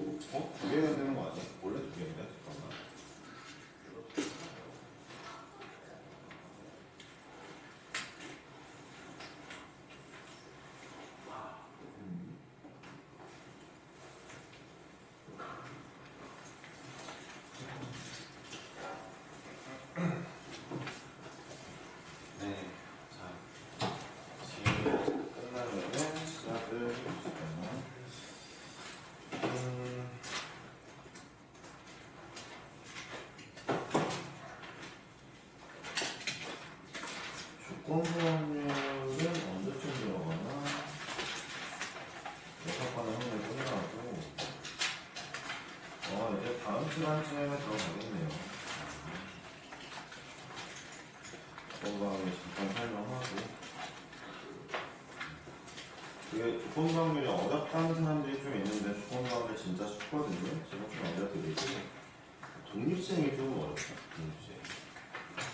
두 개가 되는 거 아니야? 원래 두 개인데? 잠깐만. 네, 자, 지금 끝나면은 시작을 해주시면 조건 수확률은 언제쯤 들어가나? 6번의 확률 끝나고 이제 다음 시간쯤에 들어가겠네요. 조건수확률 잠깐 설명하고 이게 조건수확률이 어렵다는 사람들이 좀 있는데 조건수확률 진짜 쉽거든요. 제가 좀 알려드리고 독립시행이 좀 어렵다. 독립시행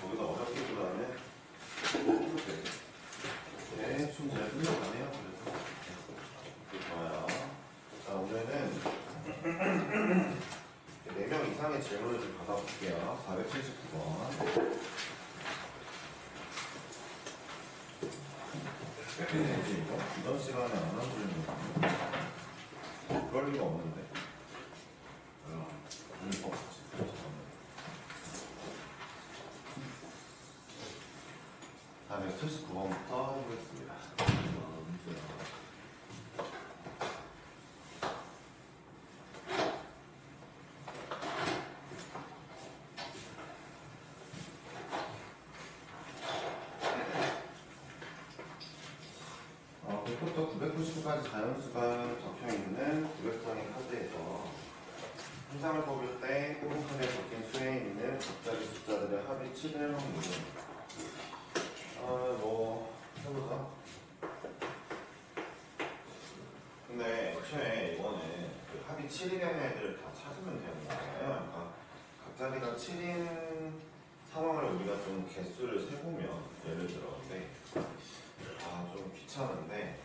거기다 어렵기보다는 네, 좀 잘 끝나가네요. 그래서 좋아요. 자, 오늘은 4명 이상의 질문을 좀 받아볼게요. 479번. 뭐지 이거? 이런 시간에 안 하는 질문 그럴 리가 없는데. 다음에 79번부터 해보겠습니다. 부터 999까지 자연수가 적혀있는 900장의 카드에서 한 장을 뽑을 때 뽑은 카드에 적힌 수에 있는 각자의 숫자들의 합이 7일 확률은 해보자. 근데 애초에 이거는 그 합이 7일의 애들을 다 찾으면 되는 거예요. 그러니까 각자리가 7인 상황을 우리가 좀 개수를 세보면 예를 들어 좀 귀찮은데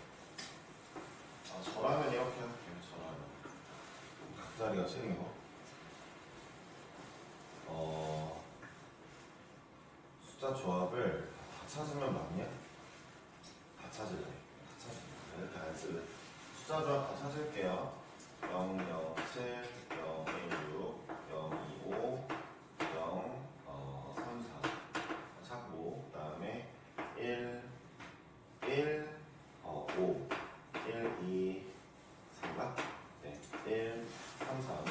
저라면 이렇게 할게요. 저라면 각자리가 7인 거 숫자 조합을 다 찾으면 맞냐? 다 찾을래. 다 찾을래. 이렇게 안 쓸래. 숫자 조합 다 찾을게요. 0, 0, 7, 0, 1, 6, 0, 2, 5, 0, 3, 4 찾고 그 다음에 1, 1, 5, 1, 2, 3가? 네, 1, 3, 3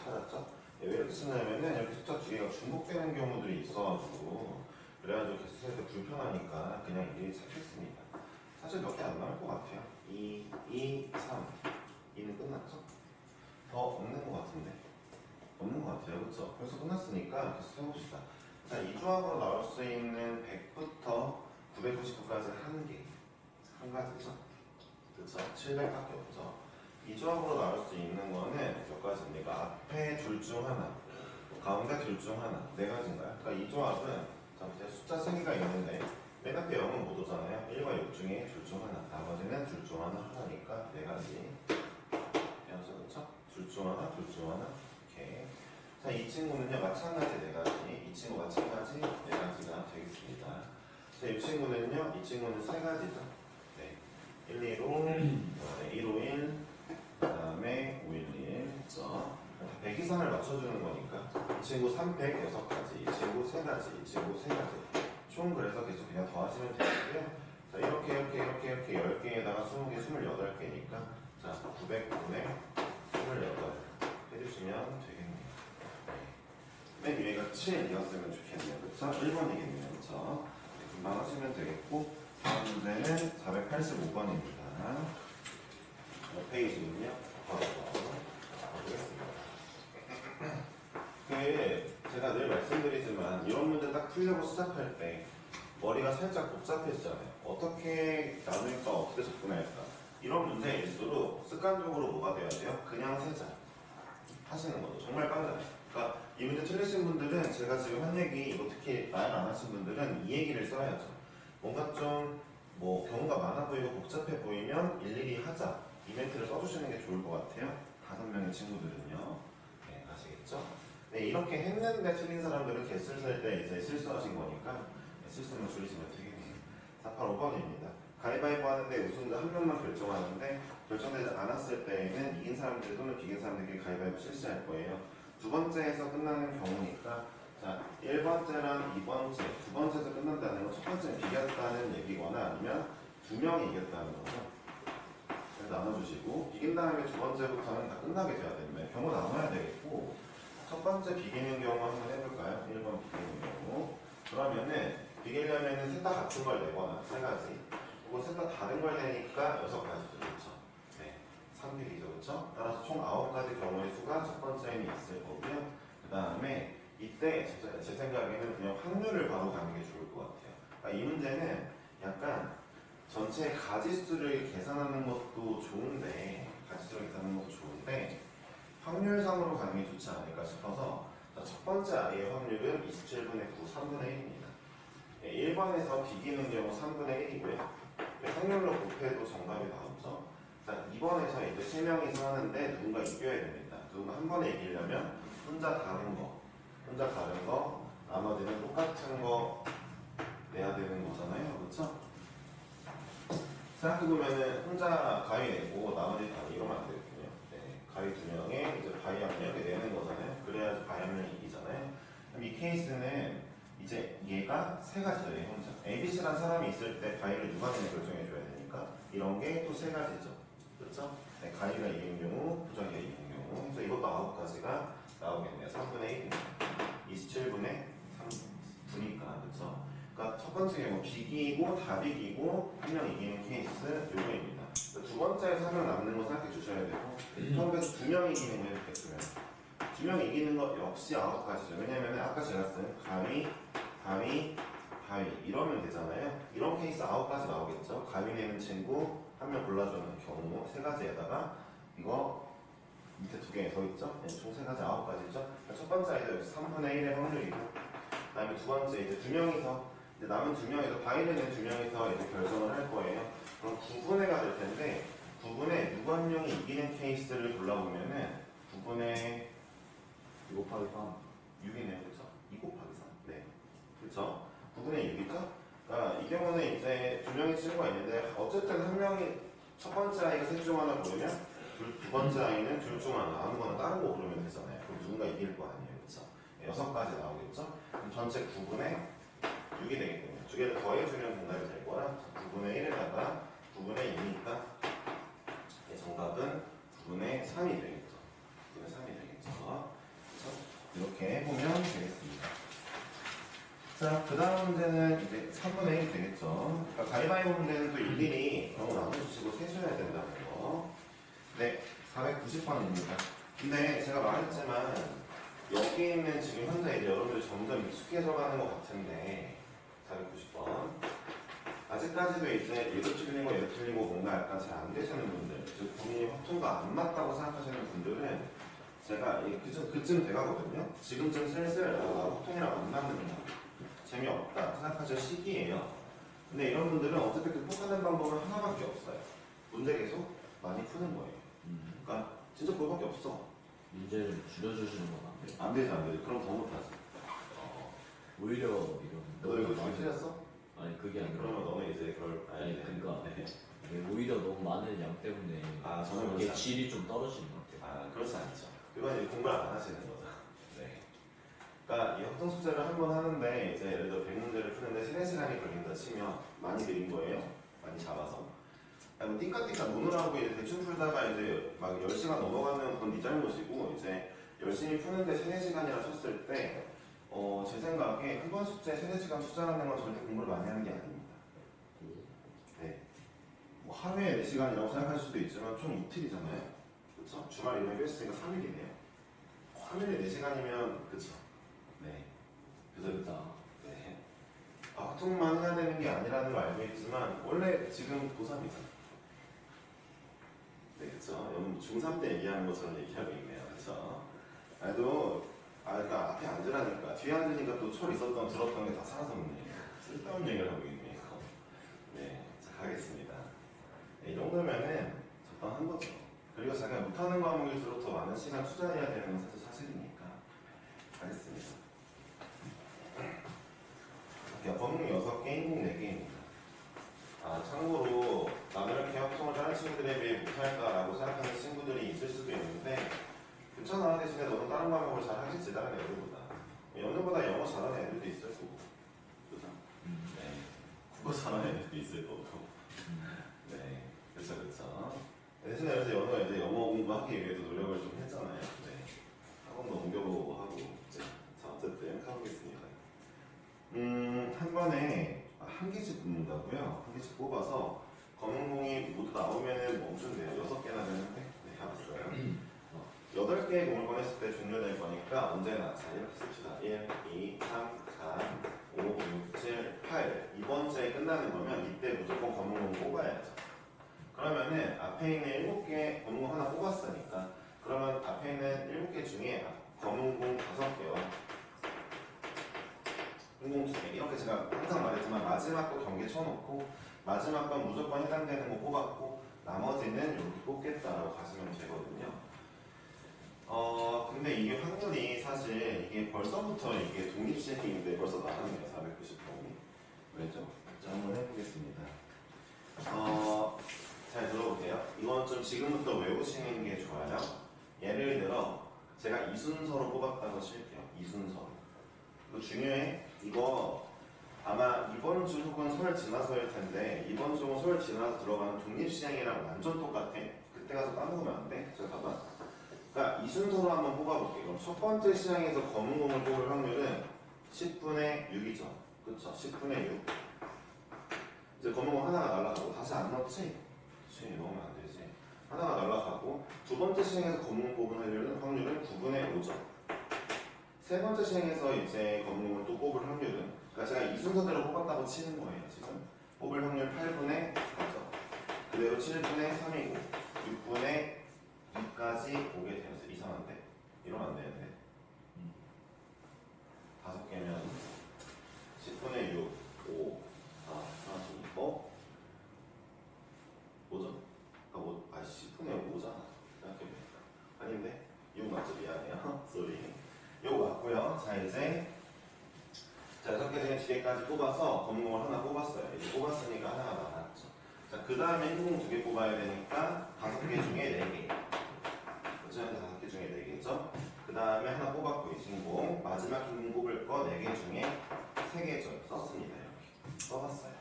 찾았죠? 왜 이렇게 쓰냐면은 이렇게 숫자 두 개가 중복되는 경우들이 있어가지고 그래가지고 개수 셀 때 불편하니까 그냥 일일이 찾겠습니다. 사실 몇 개 안 나올 것 같아요. 2, 2, 3 2는 끝났죠? 더 없는 것 같은데 없는 것 같아요. 그렇죠? 그래서 끝났으니까 계속 해봅시다. 자, 이 조합으로 나올 수 있는 100부터 999까지 한 가지죠? 그쵸? 700밖에 없죠? 이 조합으로 나올 수 있는 거는 몇 가지입니까? 앞에 둘 중 하나, 가운데 둘 중 하나, 네 가지인가요? 그러니까 이 조합은 숫자 3개가 있는데 맨 앞에 0은 못 오잖아요. 1과 6 중에 둘 중 하나, 나머지는 둘 중 하나니까 네 가지. 그렇죠? 둘 중 하나, 둘 중 하나. 오케이. 자, 이 친구는요, 마찬가지 네 가지. 이 친구 마찬가지 네 가지가 되겠습니다. 자, 이 친구는요, 이 친구는 세 가지죠. 네. 1, 2, 5, 1, 5, 1, 그 다음에 5, 1, 1. 그렇죠? 100 이상을 맞춰주는 거니까. 이 친구 300, 6가지. 이 친구 3가지. 이 친구 3가지. 총 그래서 계속 그냥 더하시면 되겠고요. 자, 이렇게 10개에다가 20개, 28개니까. 자, 900분의 28 해주시면 되겠네요. 맨 위에가 7이었으면 좋겠네요. 그쵸? 1번이겠네요. 그쵸? 네, 금방 하시면 되겠고, 다음 문제는 485번입니다. 몇 페이지군요. 바로 가보겠습니다. 제가 늘 말씀드리지만, 이런 문제 딱 풀려고 시작할 때, 머리가 살짝 복잡해지잖아요. 어떻게 나눌까, 어떻게 접근할까. 이런 문제일수록 습관적으로 뭐가 돼야 돼요? 그냥 세자 하시는 거죠. 정말 빨라요. 그러니까 이 문제 틀리신 분들은 제가 지금 한 얘기, 이거 특히 나열 안 하신 분들은 이 얘기를 써야죠. 뭔가 좀 경우가 많아 보이고 복잡해 보이면 일일이 하자. 이 멘트를 써주시는 게 좋을 것 같아요. 5명의 친구들은요. 네, 아시겠죠? 네, 이렇게 했는데 틀린 사람들은 개수를 셀 때 이제 실수하신 거니까 네, 실수는 줄이시면 되겠네요. 485번입니다. 가위바위보 하는데 우승자 한 명만 결정하는데 결정되지 않았을 때에는 이긴 사람들 또는 비긴 사람들끼리 가위바위보 실시할 거예요. 두 번째에서 끝나는 경우니까 자, 1번째랑 2번째, 두 번째에서 끝난다는 건 첫 번째는 비겼다는 얘기거나 아니면 2명이 이겼다는 거죠. 그래서 나눠주시고 비긴 다음에 두 번째부터는 다 끝나게 돼야 됩니다. 경우 나눠야 되겠고 첫 번째 비기는 경우 한번 해볼까요? 1번 비기는 경우 그러면은 비기려면은 셋 다 같은 걸 내거나 세 가지 그리고 셋 다 다른 걸 내니까 6가지죠. 그렇죠? 네, 3픽이죠. 그렇죠? 따라서 총 9가지 경우의 수가 첫 번째에는 있을 거고요. 그 다음에 이때 제 생각에는 그냥 확률을 바로 가는 게 좋을 것 같아요. 그러니까 이 문제는 약간 전체 가지수를 계산하는 것도 좋은데 가지수를 계산하는 것도 좋은데 확률상으로 가는 게 좋지 않을까 싶어서 첫 번째 아이의 확률은 27분의 9, 3분의 1입니다. 1번에서 비기는 경우 3분의 1이고요. 확률로 곱해도 정답이 나오죠. 자, 2번에서 이제 3명이서 하는데 누군가 이겨야 됩니다. 누군가 한 번에 이기려면 혼자 다른 거, 나머지는 똑같은 거 내야 되는 거잖아요. 그렇죠? 생각해보면은 혼자 가위 내고 나머지 다 이러면 안 되거든요. 네, 가위 2명에 이제 바위 1명 이렇게 내는 거잖아요. 그래야지 바위 1명이 이기잖아요. 그럼 이 케이스는 이제 얘가 3가지죠. 얘 혼자. ABC라는 사람이 있을 때 가위를 누가 내는 결정해줘야 되니까 이런 게 또 3가지죠. 그렇죠? 네, 가위가 이긴 경우, 부정이가 이긴 경우. 그래서 이것도 9가지가 나오겠네요. 3분의 1입니다. 27분의 3분이니까 그렇죠? 그러니까 첫 번째 경우 비기고 다 비기고 한 명 이기는 케이스 요거입니다. 두 번째에서 한 명 남는 거 생각해 주셔야 되고 처음에서 2명 이기는 거 이렇게 쓰면 2명 이기는 거 역시 9가지죠. 왜냐면 아까 제가 쓴 가위 이러면 되잖아요. 이런 케이스 9가지 나오겠죠. 가위 내는 친구 한 명 골라주는 경우 3가지에다가 이거 밑에 2개 더 있죠? 네, 총 3가지 9가지죠. 첫 번째 아이도 역시 3분의 1의 확률이고 그 다음에 두 번째 이제 2명이서 이제 남은 2명에서 바이든은 2명이서 이제 결정을 할 거예요. 그럼 9분의가 될 텐데 9분의 누구 한 명이 이기는 케이스를 골라보면은 9분의 2 곱하기 3 6이네요. 그렇죠? 2 곱하기 3. 네. 그렇죠? 9분의 6이죠? 그러니까 이 경우는 이제 2명의 친구가 있는데 어쨌든 한 명이 첫 번째 아이가 셋 중 하나 고르면 두 번째 아이는 둘 중 하나 아무거나 다른 거 고르면 되잖아요. 그럼 누군가 이길 거 아니에요. 그렇죠? 6가지 나오겠죠? 그럼 전체 9분의 6이 되기 때문에 두 개를 더해주면 정답이 될 거라 9분의 1에다가 9분의 2니까 정답은 9분의 3이 되겠죠. 9분의 3이 되겠죠. 그렇죠? 이렇게 해보면 되겠습니다. 자, 그 다음 문제는 이제 3분의 1이 되겠죠. 그러니까 가위바위보 문제는 또 일일이 경우 나눠주시고 세셔야 된다는 거. 네, 490번입니다. 근데 제가 말했지만 여기 있는 지금 현재 이제 여러분들 점점 익숙해져 가는 것 같은데 490번 아직까지도 이제 얘도 틀리고 얘도 틀리고 뭔가 약간 잘 안 되시는 분들 즉 본인이 화통과 안 맞다고 생각하시는 분들은 제가 그쯤 돼가거든요. 지금쯤 슬슬 화통이랑 안 맞는다 재미없다 생각하실 시기예요. 근데 이런 분들은 어차피 극복하는 방법은 하나밖에 없어요. 문제 계속 많이 푸는 거예요. 그러니까 진짜 그거밖에 없어. 문제를 줄여주시는 건 안 돼요? 안 되지 안 되지. 그럼 더 못하지. 오히려 이런 너 이거 좀 틀렸어? 아니 그게 아니라 그러면 너는 이제 그럴 아니 그러니까 네. 오히려 너무 많은 양 때문에 아, 저는 이게 그렇지 질이 좀 떨어지는 것 같아요. 아 그렇지 않죠. 그건 이제 공부를 안 하시는 거죠. 네. 그러니까 이 협동 숙제를 한 번 하는데 이제 예를 들어 100문제를 푸는데 3-4시간이 걸린다 치면 많이 느린 거예요. 많이 잡아서. 아니 띵까띵까 노느라고 이제 대충 풀다가 이제 막 10시간 넘어가면 그건 네 잘못이고 이제 열심히 푸는데 3-4시간이라 쳤을 때 제 생각에 한 번 숙제 3-4시간 투자하는 건 절대 공부를 많이 하는 게 아닙니다. 네. 뭐 하루에 4시간이라고 생각할 수도 있지만 총 이틀이잖아요. 그렇죠? 주말 일요일 했으니까 3일이네요. 3일에 4시간이면 그쵸? 네. 그죠? 그러니까 네. 학종만 해야 되는 게 아니라는 걸 알고 있지만 원래 지금 고3이잖아요. 네, 그쵸? 여러분 중3 때 얘기하는 것처럼 얘기하고 있네요. 그쵸? 그래도 그러니까 앞에 앉으라니까 뒤에 앉으니까 또 철 있었던 들었던 게 다 사라졌네. 쓸데없는 얘기를 하고 있네요. 네, 자 가겠습니다. 네, 이 정도면은 적당한 거죠. 그리고 자기가 못하는 과목일수록 더 많은 시간 투자해야 되는 건 사실 사실이니까. 알겠습니다. 과목 6개, 인공 4개입니다. 아, 참고로 나는 이렇게 합성을 다른 친구들에 비해 못할까라고 생각하는 친구들이 있을 수도 있는데 괜찮아. 대신에 너는 다른 과목을 잘 하겠지, 다른 애들보다. 연우보다 영어 잘하는 애들도 있을 거고. 그죠? 네. 국어 잘하는 애들도 있을 거고. 네. 그쵸, 그쵸. 대신에 그래서 연우가 이제 영어 공부하기 위해서 노력을 좀 했잖아요. 네. 학원도 옮겨보고 하고. 이제. 자, 어쨌든 가보겠습니다. 한 번에 한 개씩 뽑는다고요? 한 개씩 뽑아서 검은공이 모두 나오면은 멈춘대요. 6개나 되는데. 네, 알았어요. 8개의 공을 꺼냈을 때 종료될 거니까 언제나 자 이렇게 씁시다. 1, 2, 3, 4, 5, 6, 7, 8 이번 주에 끝나는 거면 이때 무조건 검은공 뽑아야죠. 그러면은 앞에 있는 7개 검은공 하나 뽑았으니까 그러면 앞에 있는 7개 중에 검은공 5개요. 인공 2개 이렇게 제가 항상 말했지만 마지막 거 경계 쳐놓고 마지막 건 무조건 해당되는 거 뽑았고 나머지는 이렇게 뽑겠다라고 가시면 되거든요. 근데 이게 확률이 사실 이게 벌써부터 이게 독립시행인데 벌써 나왔네요. 490번이. 왜죠? 자, 한번 해보겠습니다. 잘 들어보세요. 이건 좀 지금부터 외우시는 게 좋아요. 예를 들어 제가 이 순서로 뽑았다고 칠게요. 이 순서로. 이거 중요해. 이거 아마 이번 주 혹은 설 지나서일 텐데 이번 주 혹은 설 지나서 들어가는 독립시행이랑 완전 똑같아. 그때 가서 까먹으면 안 돼. 자, 봐봐. 그러니까 이 순서로 한번 뽑아볼게요. 그럼 첫 번째 시장에서 검은공을 뽑을 확률은 10분의 6이죠. 그쵸? 10분의 6. 이제 검은공 하나가 날아가고 다시 안 넣지? 그치, 넣으면 안 되지. 하나가 날아가고 두 번째 시장에서 검은공 뽑을 확률은 9분의 5죠. 세 번째 시장에서 이제 검은공을 또 뽑을 확률은 그러니까 제가 이 순서대로 뽑았다고 치는 거예요. 지금 뽑을 확률 8분의 4죠. 그대로 7분의 3이고 6분의 2까지 보게 되어서 이상한데? 이러면 안 되는데 5개면 10분의 6, 5, 4, 4, 2, 뭐죠? 10분의 5잖아 생각해보니까 아닌데? 6 맞죠? 미안해요 쏘리 이거 맞고요. 자 이제 자 6개 중에 2개까지 뽑아서 검은공을 하나 뽑았어요. 이제 뽑았으니까 하나가 나왔죠. 자 그 다음에 흰공 2개 뽑아야 되니까 5개 중에 4개 어쩌면 5개 중에 4개죠. 그 다음에 하나 뽑았고 이 신공 마지막 흰공 뽑을 거 4개 중에 3개죠. 썼습니다. 이렇게 써봤어요.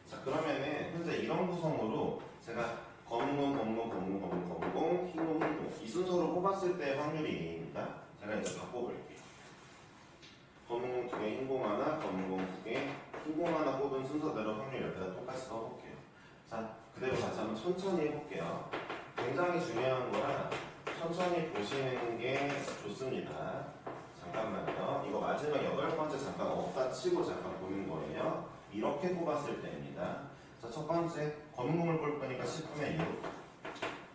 자 그러면은 현재 이런 구성으로 제가 검은공, 검은공, 흰공 이 순서로 뽑았을 때 확률이 2입니다. 제가 이제 바꿔볼게요. 검은공 2개, 흰공 하나, 검은공 2개, 흰공 하나 뽑은 순서대로 확률 옆에다 똑같이 써볼게요. 자 그대로 다시 한번 천천히 해볼게요. 굉장히 중요한 거라 천천히 보시는 게 좋습니다. 잠깐만요. 이거 마지막 8번째 잠깐 없다 치고 잠깐 보는 거예요. 이렇게 뽑았을 때입니다. 자, 첫 번째 검은공을 뽑을 거니까 10분의 6.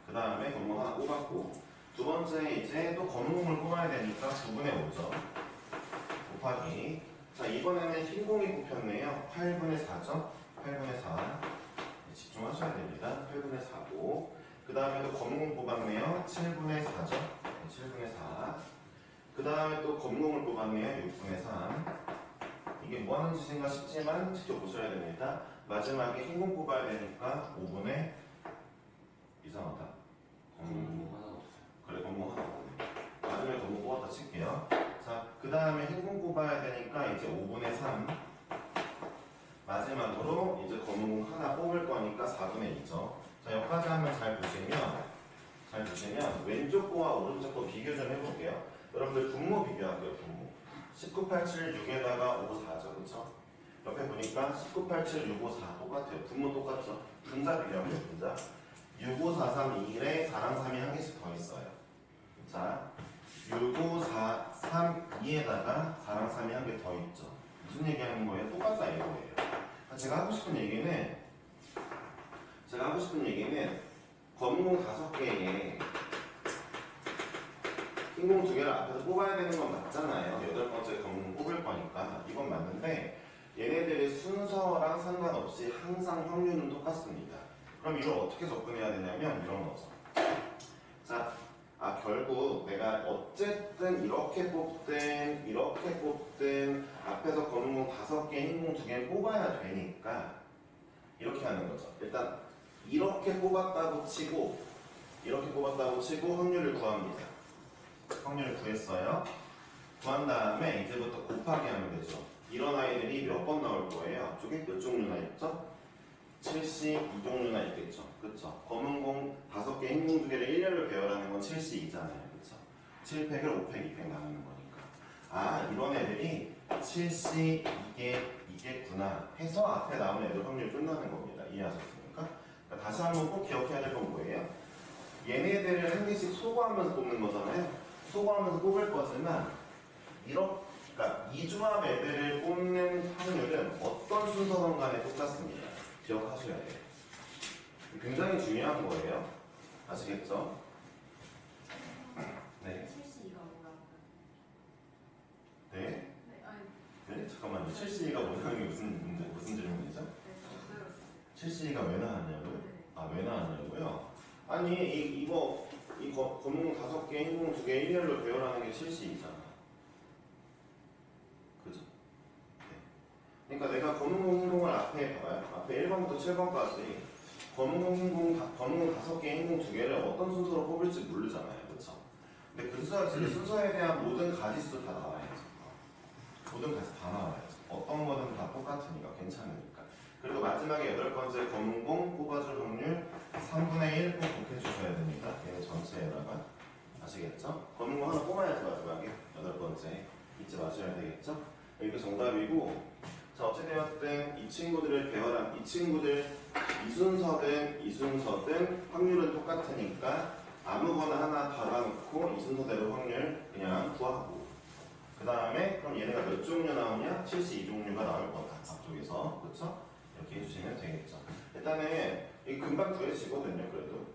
그 다음에 검은공 하나 뽑았고 두 번째 이제 또 검은공을 뽑아야 되니까 9분의 5죠. 곱하기 자 이번에는 흰공이 뽑혔네요. 8분의 4죠. 8분의 4 집중하셔야 됩니다. 8분의 4고 그 다음에 또 검은공 뽑았네요. 7분의 4죠. 7분의 4. 그 다음에 또 검은공을 뽑았네요. 6분의 3. 이게 뭐 하는 짓인가 싶지만 직접 보셔야 됩니다. 마지막에 흰공 뽑아야 되니까 5분의 이상하다. 검은공 하나 없어요. 그래 검은공 하나 없네. 마지막에 검은공 뽑았다 칠게요. 자, 그 다음에 흰공 뽑아야 되니까 이제 5분의 3. 마지막으로 이제 검은공 하나 뽑을 거니까 4분의 2죠. 자, 여기까지 한번 잘 보시면 왼쪽 거와 오른쪽 거 비교 좀 해볼게요. 여러분들 분모 비교할게요. 분모. 19, 8, 7, 6에다가 5, 4죠. 그쵸? 옆에 보니까 19, 8, 7, 6, 5, 4 똑같아요. 분모 똑같죠? 분자 비교할게요. 분자. 6, 5, 4, 3, 2에 4랑 3이 한 개씩 더 있어요. 자, 6, 5, 4, 3, 2에다가 4랑 3이 한 개 더 있죠. 무슨 얘기하는 거예요? 똑같다 이거예요. 제가 하고 싶은 얘기는 검은공 5개에 흰공 2개를 앞에서 뽑아야 되는 건 맞잖아요. 8번째 검은공 뽑을 거니까 이건 맞는데 얘네들의 순서랑 상관없이 항상 확률은 똑같습니다. 그럼 이걸 어떻게 접근해야 되냐면 이런 거죠. 결국 내가 어쨌든 이렇게 뽑든 앞에서 검은 공 5개, 흰 공 2개 뽑아야 되니까 이렇게 하는 거죠. 일단 이렇게 뽑았다고 치고 확률을 구합니다. 확률을 구했어요. 구한 다음에 이제부터 곱하기 하면 되죠. 이런 아이들이 몇 번 나올 거예요? 앞쪽에 몇 종류나 있죠? 72종류나 있겠죠. 그쵸? 검은 공 5개, 흰 공 2개를 일렬로 배열하는 건 72잖아요. 그쵸? 7팩을 5팩, 2팩 나누는 거니까. 아, 이런 애들이 72개구나 해서 앞에 나온 애들 확률 끝나는 겁니다. 이해하셨습니까? 그러니까 다시 한번 꼭 기억해야 될 건 뭐예요? 얘네들을 한 개씩 소거하면서 뽑는 거잖아요. 소거하면서 뽑을 거지만 그러니까 이 조합 애들을 뽑는 확률은 어떤 순서건 간에 똑같습니다. 기억하셔야 돼요. 굉장히 중요한 거예요. 아시겠죠? 네. 72가 뭐라고요? 네. 네, 아니, 네? 잠깐만요. 72가 뭐라는 게 무슨 질문이죠? 네, 저 들었어요. 72가 왜 나왔냐고요? 네. 아, 왜 나왔냐고요? 아니, 이거 검은 공 5개, 흰 공 2개 일렬로 배열하는 게 72잖아. 그죠? 네. 그러니까 내가 검은 공, 흰 공을 앞에 봐봐요. 앞에 1번부터 7번까지 검은 공, 흰 공, 검은 공 5개, 흰 공 2개를 어떤 순서로 뽑을지 모르잖아요. 그쵸? 근데 그 순서에 대한 모든 가지수 다 나와야죠. 모든 가지수 다 나와야죠. 어떤 거는 다 똑같으니까 괜찮으니까. 그리고 마지막에 8번째 검은 공 뽑아줄 확률 3분의 1 꼭 곱해주셔야 됩니다. 얘네 전체에다가. 아시겠죠? 검은 공 하나 뽑아야지 마지막에 8번째. 잊지 마셔야 되겠죠? 이게 정답이고, 자, 어찌되었든 이 친구들을 배열한 이 친구들 이 순서든 확률은 똑같으니까 아무거나 하나 달아놓고 이 순서대로 확률 그냥 구하고, 그 다음에 그럼 얘네가 몇 종류 나오냐? 72종류가 나올 거다. 앞쪽에서. 그쵸? 이렇게 해주시면 되겠죠. 일단은 이게 금방 구해지거든요. 그래도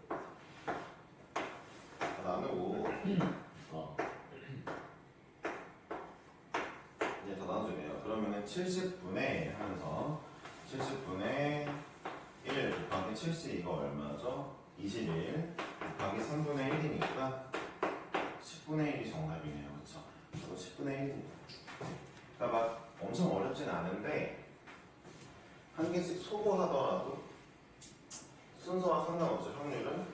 나누고 이제 다 나눠주네요. 그러면은 70분의 하면서 70분의 1 곱하기 72가 얼마죠? 21 곱하기 3분의 1이니까 10분의 1이 정답이네요. 그쵸? 저도 10분의 1입니다. 그러니까 막 엄청 어렵진 않은데 한 개씩 소거하더라도 순서와 상관없이 확률은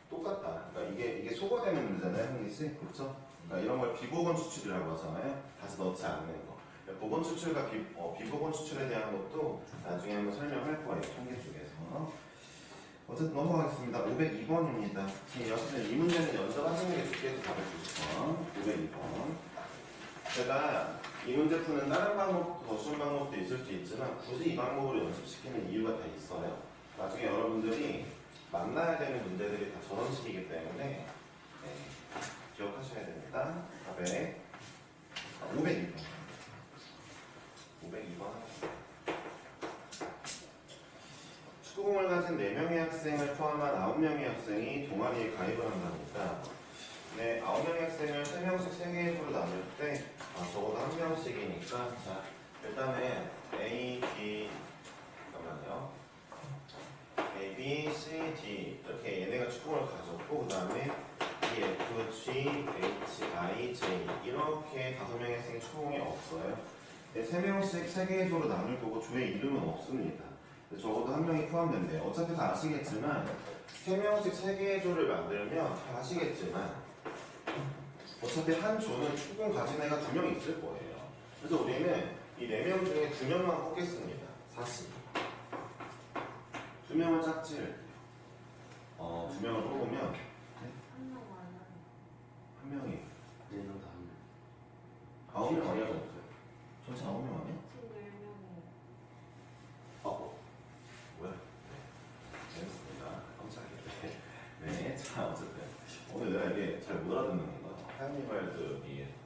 똑같다. 그러니까 이게 소거되는 문제잖아요. 한 개씩. 그렇죠? 그러니까 이런 걸 비보건 추출이라고 하잖아요. 다시 넣지 않는 거. 그러니까 보건 추출과 비보건 추출에 대한 것도 나중에 한번 설명할 거예요. 통계 쪽에서. 어쨌든 넘어가겠습니다. 502번입니다. 지금 여기는 이 문제는 연습하시는 게 좋겠죠. 490번. 502번. 제가 이 문제 푸는 다른 방법도 더 쉬운 방법도 있을 수 있지만 굳이 이 방법으로 연습시키는 이유가 다 있어요. 나중에 여러분들이 만나야 되는 문제들이 다 저런 식이기 때문에 네, 기억하셔야 됩니다. 답에 502번. 502번. 축구공을 가진 4명의 학생을 포함한 9명의 학생이 동아리에 가입을 한다니까 네, 9명의 학생을 3명씩 3개의 조로 나눌 때 적어도 1명씩이니까 자, 일단은 A, B 잠깐만요. A, B, C, D 이렇게 얘네가 축구공을 가졌고 그 다음에 E, F, G, H, I, J 이렇게 5명의 학생이 축구공이 없어요. 네, 3명씩 3개의 조로 나눌 거고 조의 이름은 없습니다. 적어도 1명이 포함된대요. 어차피 다 아시겠지만 3명씩 3개의 조를 만들면 다 아시겠지만 어차피 한 조는 축구공 가진 애가 2명 있을 거예요. 그래서 우리는 이 4명 중에 2명만 뽑겠습니다. 사실 2명을 짝지를 2명을 뽑으면 한 명 아니야? 1명이 4명 다 9명 아니야? 전체 9명 아니야? 10명이. 뭐야? 네, 재밌습니다. 깜짝이야. 네, 자 어쨌든 오늘 내가 이게 잘 못 알아듣는 건가? 하연이 말도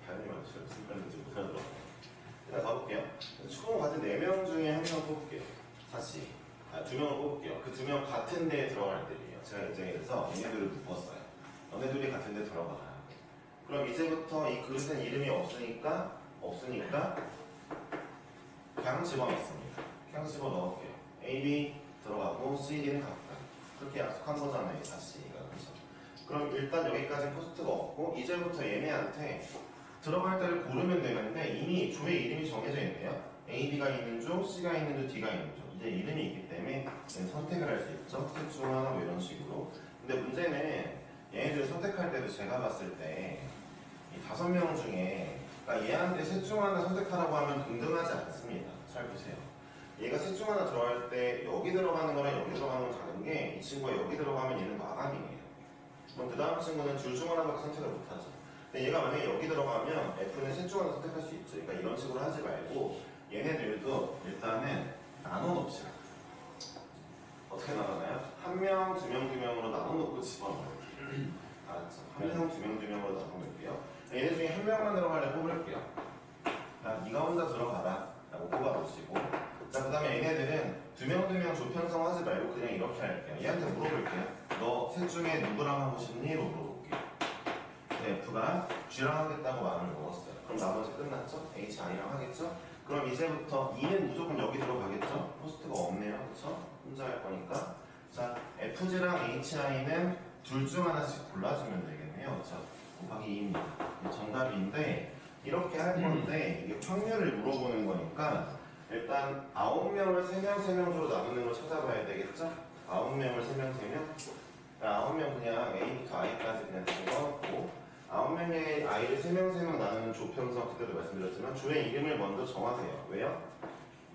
하연이 말도 잘 무슨 말인지 못 알아들어. 일단 가볼게요. 축구공 가진 4명 중에 1명 뽑을게요. 사실 2명을 뽑을게요. 그 2명 같은 데에 들어갈 때예요. 제가 인정해서 얘네들을 묶었어요. 너네들이 같은 데 들어가라. 그럼 이제부터 이 그릇엔 이름이 없으니까 그냥 집어넣습니다. 그냥 집어넣을게요. A, B 들어가고 C, D는 각각. 그렇게 약속한 거잖아요. 사실이가. 그렇죠? 그럼 일단 여기까지 포스트가 없고 이제부터 얘네한테 들어갈 때를 고르면 되는데 이미 조의 이름이 정해져 있네요. A, B가 있는 조, C가 있는 조, D가 있는 조. 이제 이름이 있기 때문에 선택을 할 수 있죠. 셋 중 하나 뭐 이런 식으로. 근데 문제는 얘네들 선택할 때도 제가 봤을 때 이 5명 중에 그러니까 얘한테 셋 중 하나 선택하라고 하면 동등하지 않습니다. 잘 보세요. 얘가 셋 중 하나 들어갈 때 여기 들어가는 거랑 여기 들어가는 건 다른 게 이 친구가 여기 들어가면 얘는 마감이에요. 그럼 그 다음 친구는 둘 중 하나밖에 선택을 못하죠. 근데 얘가 만약에 여기 들어가면 F는 셋 중 하나 선택할 수 있죠. 그러니까 이런 식으로 하지 말고 얘네들도 일단은 나눠놓읍시다. 어떻게 나눠나요? 한 명, 두 명, 두 명으로 나눠놓고 집어넣어요. 알았죠? 한 명, 두 명, 두 명으로 나눠놓을게요. 얘네 중에 한 명만 들어갈래 뽑을게요. 야, 네가 혼자 들어가라 라고 뽑아놓으시고 자, 그 다음에 얘네들은 두 명, 두 명 조편성 하지 말고 그냥 이렇게 할게요. 얘한테 물어볼게요. 너 셋 중에 누구랑 하고 싶니? 로 물어볼게요. F가 G랑 하겠다고 마음을 먹었어요. 그럼 나머지 끝났죠? H, I랑 하겠죠? 그럼 이제부터 E는 무조건 여기 들어가겠죠? 포스트가 없네요. 그쵸? 혼자 할 거니까. 자, FG랑 HI는 둘 중 하나씩 골라주면 되겠네요. 그쵸? 곱하기 2입니다. 정답인데, 이렇게 할 건데, 이게 확률을 물어보는 거니까, 일단 9명을 3명, 3명으로 나누는 걸 찾아봐야 되겠죠? 9명을 3명, 3명? 9명 그냥 A부터 I까지 그냥 적어놓고 9명의 I를 3명, 3명 나누는 조편성 그때도 말씀드렸지만 조의 이름을 먼저 정하세요. 왜요?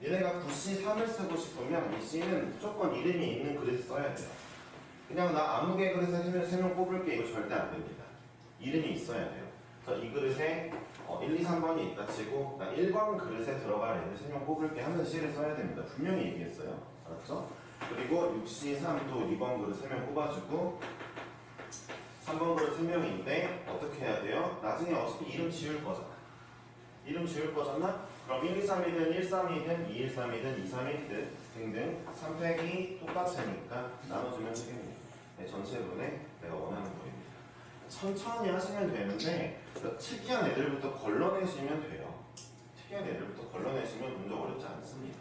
얘네가 9C3을 쓰고 싶으면 이 C는 무조건 이름이 있는 그릇을 써야 돼요. 그냥 나 아무 개 그릇에 3명 뽑을게 이거 절대 안 됩니다. 이름이 있어야 돼요. 그래서 이 그릇에 1, 2, 3번이 있다 치고 나 1번 그릇에 들어갈 애들 3명 뽑을게 하면서 C를 써야 됩니다. 분명히 얘기했어요. 알았죠? 그리고 6C3도 2번 그릇 3명 뽑아주고 3번 그릇 3명인데 어떻게 해야 돼요? 나중에 어차피 이름 지울 거잖아. 이름 지울 거잖아? 그럼 1, 2, 3이든 1, 3이든 2, 1, 3이든 2, 3, 1든 등등 3팩이 똑같으니까 나눠주면 되겠네요. 네, 전체분에 내가 원하는 거입니다. 천천히 하시면 되는데 특이한 애들부터 걸러내시면 돼요. 특이한 애들부터 걸러내시면 문제 어렵지 않습니다.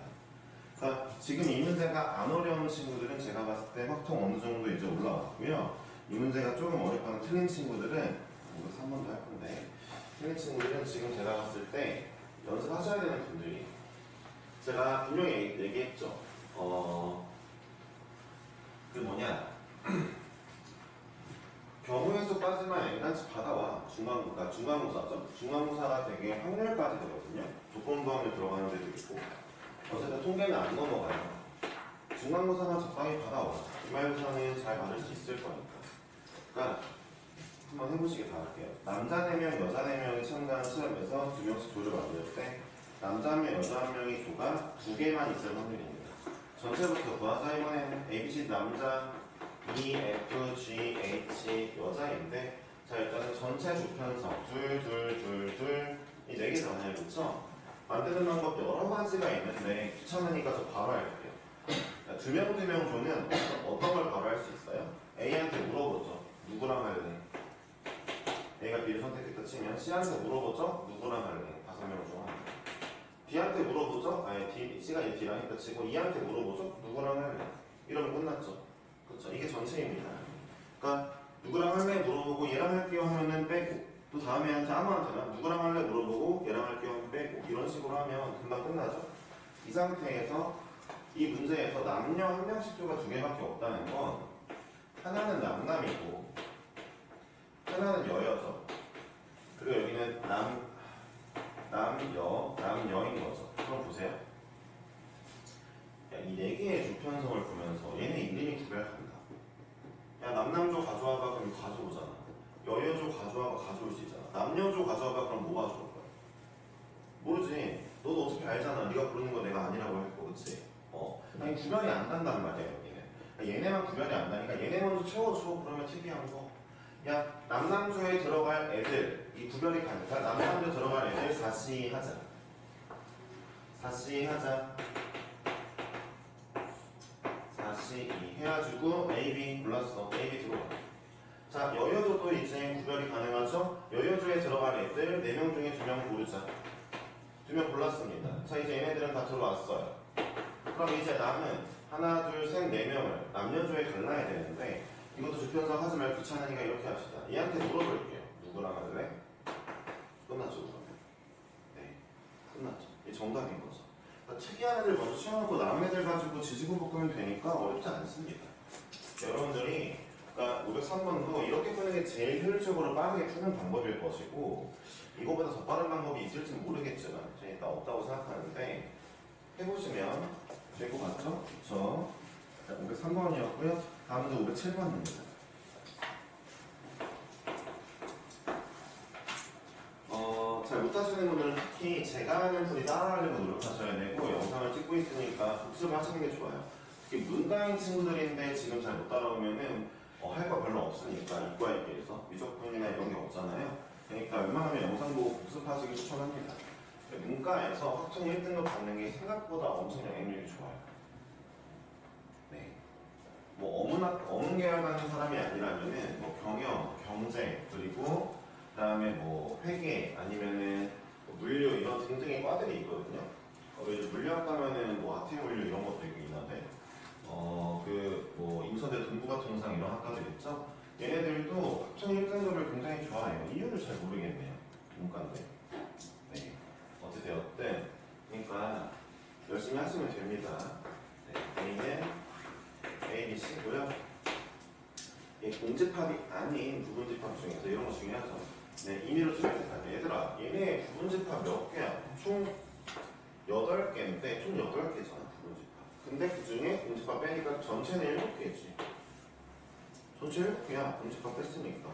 그러니까 지금 이 문제가 안 어려운 친구들은 제가 봤을 때 확통 어느 정도 이제 올라왔고요. 이 문제가 조금 어렵거나 틀린 친구들은 이거 3번도 할 건데 틀린 친구들은 지금 제가 봤을 때 연습하셔야 되는 분들이 제가 분명히 얘기했죠. 그 뭐냐 경우의 수까지만 N단치 받아와. 중간고사죠. 중간고사가 되게 확률까지 되거든요. 조건부 확률 들어가는 데도 있고 어쨌든 통계는 안 넘어가요. 중간고사만 적당히 받아와. 기말고사는 잘 받을 수 있을 거니까. 그러니까 한번 해보시길 바랄게요. 남자 4명, 여자 4명이 참가한 시험에서 2명씩 조를 만들 때 남자 1명, 여자 1명이 조가 2개만 있을 확률입니다. 전체부터 구하자. 이번에는 ABC 남자 E, F, G, H 여자인데 자 일단은 전체 조편성 이 4개 들어가요. 그렇죠? 만드는 방법 여러 가지가 있는데 귀찮으니까 저 바로 할게요. 2명, 2명 조는 어떤 걸 바로 할 수 있어요? A한테 물어보죠. 누구랑 할래? A가 B를 선택했다 치면 C한테 물어보죠. 누구랑 할래? 5명 중 하나. D한테 물어보죠. C가 D랑 했다 치고 E한테 물어보죠. 누구랑 할래? 이러면 끝났죠. 그렇죠. 이게 전체입니다. 그러니까 누구랑 할래 물어보고 얘랑 할게요 하면은 빼고 또 다음에 한테 아무한테나 누구랑 할래 물어보고 얘랑 할게요 하면 빼고 이런 식으로 하면 금방 끝나죠. 이 상태에서 이 문제에서 남녀 한 명씩 조가 2개밖에 없다는 건 하나는 남남이고 하나는 여여죠. 그리고 여기는 남여인 거죠. 그럼 보세요. 이 4개의 조편성을 보면서 얘네 이름이 구별한다. 야 남남조 가져와봐 그럼 가져오잖아. 여여조 가져와봐 가져올 수 있잖아. 남녀조 가져와봐 그럼 뭐 가져올 거야? 모르지. 너도 어차피 알잖아. 네가 부르는 거 내가 아니라고 할 거. 그치? 아니 구별이 안 간단 말이야 여기는. 얘네만 구별이 안 나니까 얘네 먼저 채워줘. 그러면 특이한 거. 야 남남조에 들어갈 애들 이 구별이 가니까 남남조 들어갈 애들 4C 하자. 4C 하자. 4C 해가지고 A, B 골랐어. A, B 들어가. 자 여여조도 이제 구별이 가능하죠. 여여조에 들어갈 애들 4명 중에 2명 고르자. 2명 골랐습니다. 자 이제 얘네들은 다 들어왔어요. 그럼 이제 남은 하나, 둘, 셋, 4명을 남녀조에 갈라야 되는데 이것도 주편성 하지 말고 귀찮으니까 이렇게 합시다. 얘한테 물어볼게요. 누구랑 할래? 끝났죠, 그러면. 네, 끝났죠. 이게 정답인 거죠. 그러니까 특이한 애들 먼저 치워놓고 남은 애들 가지고 지지고 볶으면 되니까 어렵지 않습니다. 여러분들이 그러니까 503번도 이렇게 푸는 게 제일 효율적으로 빠르게 푸는 방법일 것이고 이거보다 더 빠른 방법이 있을지는 모르겠지만 저는 일단 없다고 생각하는데 해보시면 될 것 같죠? 그쵸? 503번이었고요. 다음 문제 507번입니다. 잘 못하시는 분들은 특히 제가 하는 풀이 따라하려고 노력하셔야 되고 영상을 찍고 있으니까 복습을 하시는 게 좋아요. 특히 문과인 친구들인데 지금 잘 못 따라오면은 할 거 별로 없으니까 이과에 비해서 미적분이나 이런 게 없잖아요. 그러니까 웬만하면 영상 보고 복습하시기 추천합니다. 문과에서 확정 1등급 받는 게 생각보다 엄청 영향력이 좋아요. 네. 뭐 어문 계열 가는 사람이 아니라면은 뭐 경영, 경제 그리고 그다음에 뭐 회계 아니면은 뭐 물류 이런 등등의 과들이 있거든요. 물리학 가면은 뭐 아태 물류 이런 것도 있긴 한데 그 뭐 인천대 동부가통상 이런 학과들 있죠. 얘네들도 합천 1등급을 굉장히 좋아해요. 이유를 잘 모르겠네요. 문과인데. 네. 어찌되었든 그러니까 열심히 하시면 됩니다. 네. A는 A, B, C고요. 공집합이 아닌 부분집합 중에서 이런 거 중요하죠. 네, 임의로 줄여야 얘들아, 얘네 부분집합 몇 개야? 총 8개인데 총 8개잖아, 부분집합. 근데 그 중에 공집합 빼니까 전체는 7개지. 전체 7개야, 공집합 뺐으니까.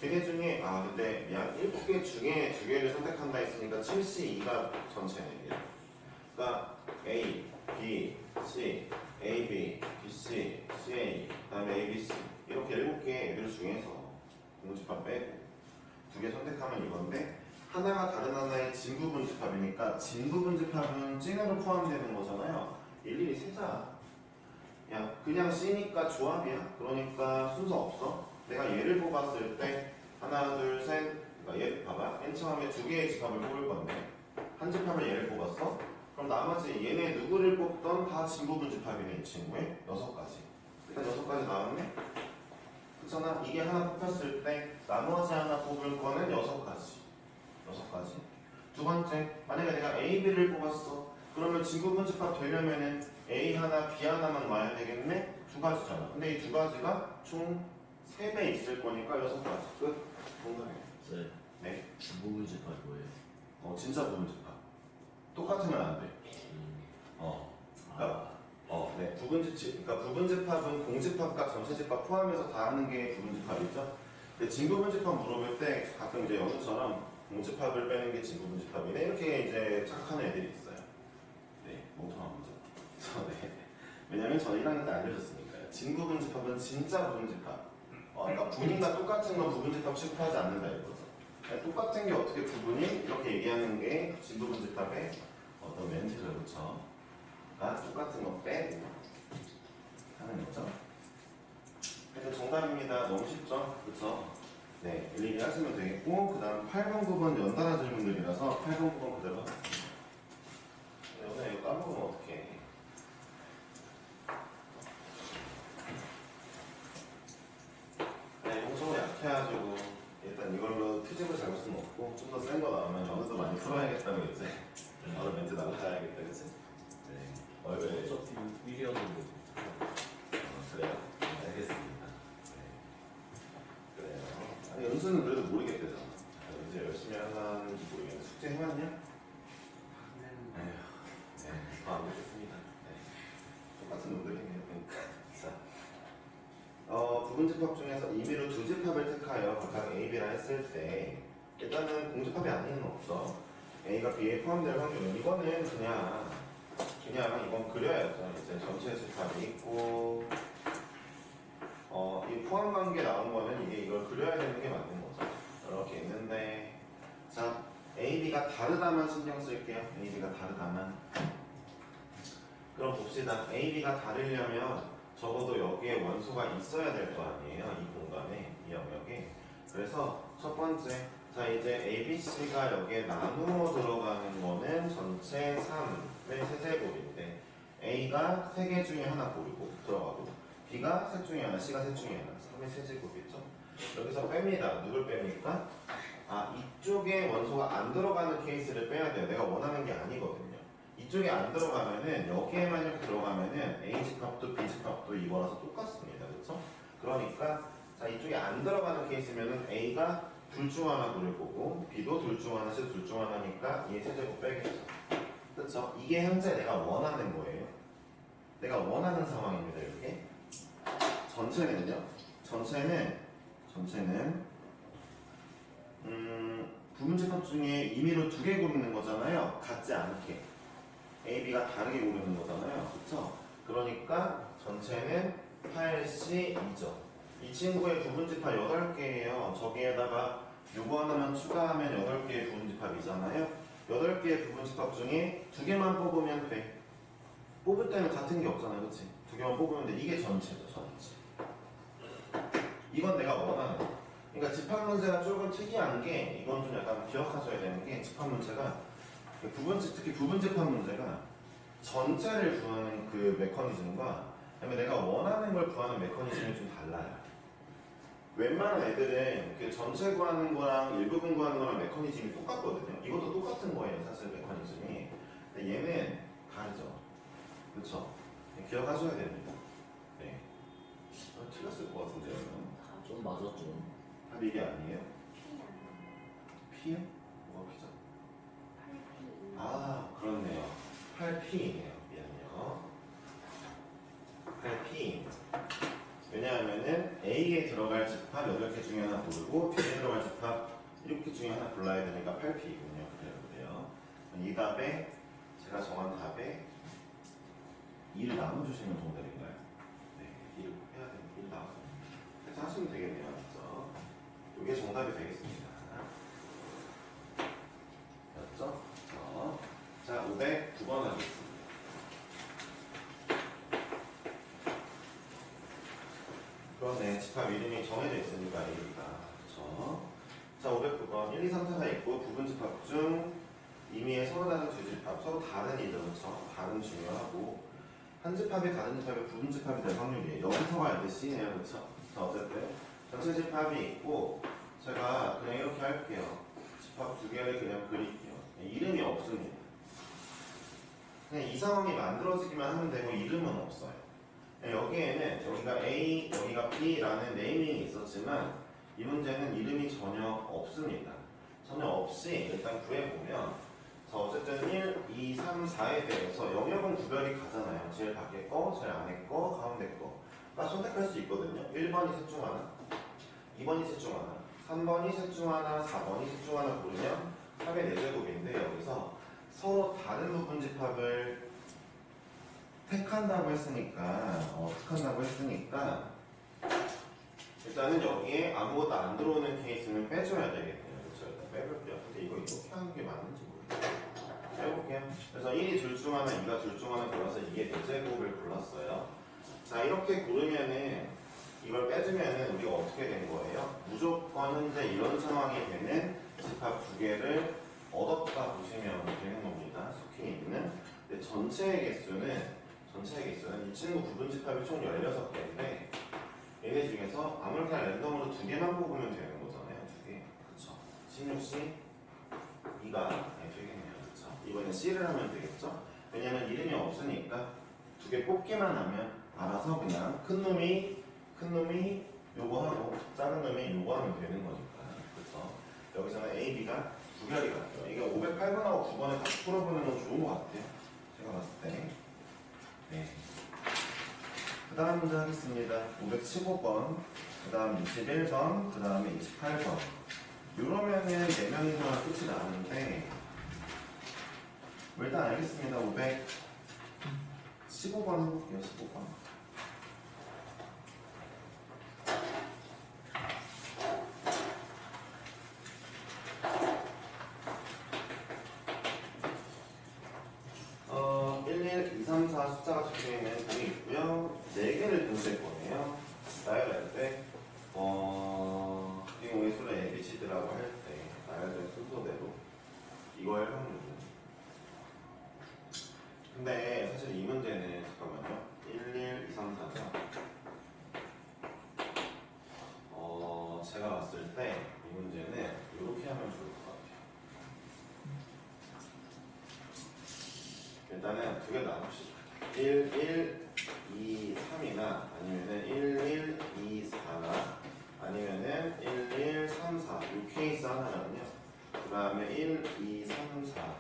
걔네 중에, 근데 미안, 7개 중에 2개를 선택한다 했으니까 7C2가 전체 4개. 그러니까 A, B, C, A, B, B, C, C, A, 그 다음에 A, B, C. 이렇게 7개 애들 중에서 공집합 빼고 2개 선택하면 이건데 하나가 다른 하나의 진부분집합이니까 진부분집합은 찐으로 포함되는 거잖아요. 일일이 세자. 그냥 C니까 조합이야. 그러니까 순서 없어. 내가 얘를 뽑았을 때 하나, 둘, 셋. 그러니까 얘 봐봐. 맨 처음에 2개의 집합을 뽑을 건데 한 집합을 얘를 뽑았어. 그럼 나머지 얘네 누구를 뽑던 다 진부분집합이네. 이 친구의 6가지. 일단 6가지 나왔네. 그렇잖아. 이게 하나 뽑혔을 때 나머지 하나 뽑을 거는 6가지. 6가지. 두 번째, 만약에 내가 A, B를 뽑았어. 그러면 진부분집합 되려면은 A 하나, B 하나만 와야 되겠네? 2가지잖아. 근데 이 2가지가 총 3배 있을 거니까 6가지. 끝. 동그라미. 네. 부분집합 뭐예요? 진짜 부분집합. 똑같으면 안 돼. 그러니까 네, 그러니까 부분집합은 공집합과 전체집합 포함해서 다 하는 게 부분집합이죠. 근데 진부분집합 물어볼 때 가끔 이제 영수처럼 공집합을 빼는 게 진부분집합이네 이렇게 이제 착각하는 애들이 있어요. 네, 멍청한 문제. 네. 왜냐면 저는 1학년 때 알려줬으니까요. 진부분집합은 진짜 부분집합. 그러니까 분인과 똑같은 건 부분집합 취급하지 않는다 이거죠. 똑같은 게 어떻게 부분이 이렇게 얘기하는 게 진부분집합의 어떤 멘트죠, 그렇죠? 똑같은 거 빼고 하는 거죠. 그래서 정답입니다. 너무 쉽죠? 그쵸? 네, 일일이 하시면 되겠고 그 다음 8번, 9번 연달아 질문들이라서 8번, 9번 그대로 오늘 이거 까먹으면 어떡해. 네, 형성이 약해가지고 일단 이걸로 트집을 잡을 수는 없고 좀 더 센 거 나오면 연습도 많이 풀어야겠다고 이제 바로 멘트 나가야겠다, 그치? 네. 왜? 어차피 1이었는데 그래요? 알겠습니다. 네. 그래요. 아니, 연수는 그래도 모르겠대잖아. 이제 열심히 하는지 모르겠네. 숙제 해왔냐? 에휴, 네. 안 됐습니다. 네. 똑같은 놈들이네요. 자. 부분집합 중에서 임의로 2집합을 택하여 각각 A, B라 했을 때 일단은 공집합이 아닌 건 없어. A가 B에 포함될 확률은 이거는 그냥 이건 그려야죠. 이제 전체 집합이 있고 이 포함 관계 나온 거는 이걸 그려야 되는 게 맞는 거죠. 이렇게 있는데 자 A, B가 다르다만 신경 쓸게요. A, B가 다르다만 그럼 봅시다. A, B가 다르려면 적어도 여기에 원소가 있어야 될 거 아니에요. 이 공간에, 이 영역에. 그래서 첫 번째, 자 이제 A, B, C가 여기에 나누어 들어가는 거는 전체 3의 세제곱인데 A가 3개 중에 하나 고르고 들어가고 B가 셋 중에 하나, C가 셋 중에 하나. 3의 세제곱이죠. 여기서 뺍니다. 누굴 뺍니까? 아, 이쪽에 원소가 안 들어가는 케이스를 빼야 돼요. 내가 원하는 게 아니거든요. 이쪽에 안 들어가면은 여기에만 이렇게 들어가면은 A집합도 B집합도 이거라서 똑같습니다. 그렇죠? 그러니까 자, 이쪽에 안 들어가는 케이스면은 A가 둘 중 하나 고를 거고 B도 둘 중 하나, C 둘 중 하나니까 얘 세제곱 빼겠죠. 그렇죠? 이게 현재 내가 원하는 거예요. 내가 원하는 상황입니다. 이게 전체는요. 전체는 부분집합 중에 임의로 두 개 고르는 거잖아요. 같지 않게 A, B가 다르게 고르는 거잖아요. 그렇죠? 그러니까 전체는 8C2죠. 이 친구의 부분집합 8개예요. 저기에다가 요거 하나만 추가하면 8개의 부분집합이잖아요. 8개의 부분집합 중에 두 개만 뽑으면 돼. 뽑을 때는 같은 게 없잖아요. 그치? 두 개만 뽑으면 돼. 이게 전체죠. 전체. 이건 내가 원하는 거. 그러니까 집합 문제가 조금 특이한 게 이건 좀 약간 기억하셔야 되는 게 집합 문제가 특히 부분집합 문제가 전체를 구하는 그 메커니즘과 그다음에 내가 원하는 걸 구하는 메커니즘이 좀 달라요. 웬만한 애들은 그 전체 구하는 거랑 일부분 구하는 거랑 메커니즘이 똑같거든요. 이것도 똑같은 거예요, 사실 메커니즘이. 근데 얘는 다르죠. 그렇죠? 기억하셔야 됩니다. 네. 틀렸을 것 같은데요. 좀 맞았죠. 답 이게 아니에요? P요? 뭐가 P죠? 8P. 아, 그렇네요. 8P이네요. 미안해요. 8P. 왜냐하면은 A에 들어갈 집합 8개 중에 하나 고르고 B에 들어갈 집합 7개 중에 하나 골라야 되니까 8P이군요. 그래요. 이 답에 제가 정한 답에 2를 나눠주시면 정답인가요? 네, 2를 해야 되는 1 나눠. 그래서 하시면 되겠네요. 그렇죠? 이게 정답이 되겠습니다. 됐죠? 자, 509번 하겠습니다. 그러네. 집합 이름이 정해져 있으니까 A가. 그렇죠? 자, 509번 1, 2, 3, 4가 있고 부분 집합 중 임의의 서로 다른 두 집합, 서로 다른 이죠. 그렇죠? 다른 중요하고 한 집합이 다른 집합의 부분 집합이 될 확률이에요. 여기서가 이제 C네요. 그렇죠? 자, 어쨌든 전체 집합이 있고 제가 그냥 이렇게 할게요. 집합 두 개를 그냥 그릴게요. 이름이 없습니다. 그냥 이 상황이 만들어지기만 하면 되고 이름은 없어요. 여기에는 여기가 A, 여기가 B라는 네이밍이 있었지만 이 문제는 이름이 전혀 없습니다. 전혀 없이 일단 구해보면 자, 어쨌든 1, 2, 3, 4에 대해서 영역은 구별이 가잖아요. 제일 밖에 거, 제일 안에 거, 가운데 거. 나 선택할 수 있거든요. 1번이 셋 중 하나, 2번이 셋 중 하나, 3번이 셋 중 하나, 4번이 셋 중 하나 고르면 3의 4제곱인데 여기서 서로 다른 부분 집합을 택한다고 했으니까 일단은 여기에 아무것도 안 들어오는 케이스는 빼줘야 되겠네요. 그렇죠? 일단 빼볼게요. 근데 이거 이렇게 하는 게 맞는지 모르겠어요. 빼볼게요. 그래서 1이 둘 중 하나, 2가 둘 중 하나 골라서 이게 4제곱을 골랐어요. 자, 이렇게 고르면은 이걸 빼주면은 우리가 어떻게 된 거예요? 무조건 현재 이런 상황이 되는 집합 두 개를 얻었다 보시면 되는 겁니다. 스키니는. 근데 전체의 개수는 이 친구 부분 집합이 총 16개인데 얘네 중에서 아무렇게나 랜덤으로 두 개만 뽑으면 되는 거잖아요. 두 개. 그쵸? 16C 2가 되겠네요. 그쵸? 이번에 C를 하면 되겠죠? 왜냐면 이름이 없으니까 두 개 뽑기만 하면 알아서 그냥 큰 놈이 요거 하고 작은 놈이 요거 하면 되는 거니까. 그쵸? 여기서는 A, B가 구별이 같죠. 이게 508번하고 9번을 같이 풀어보는 건 좋은 것 같아요. 제가 봤을 때. 네. 그 다음 문제 하겠습니다. 515번, 그 다음 21번, 그 다음에 28번. 이러면은 4명이서만 끝이 나는데, 일단 알겠습니다. 515번 해볼게요. 15번. 숫자가 적혀있는 공이 있고요. 4개를 분수할 거예요. 나열할 때, 이 공의 수를 ABCD라고 할 때, 나열된 순서대로 이거 할 확률은. 근데 사실 이 문제는, 잠깐만요. 1, 2, 3, 4죠. 제가 봤을 때 이 문제는 이렇게 하면 좋을 것 같아요. 일단은 두 개 나눕시다. 1, 1, 2, 3이나 아니면은 1, 1, 2, 4나 아니면은 1, 1, 3, 4 이 케이스 하나랑요. 그 다음에 1, 2, 3, 4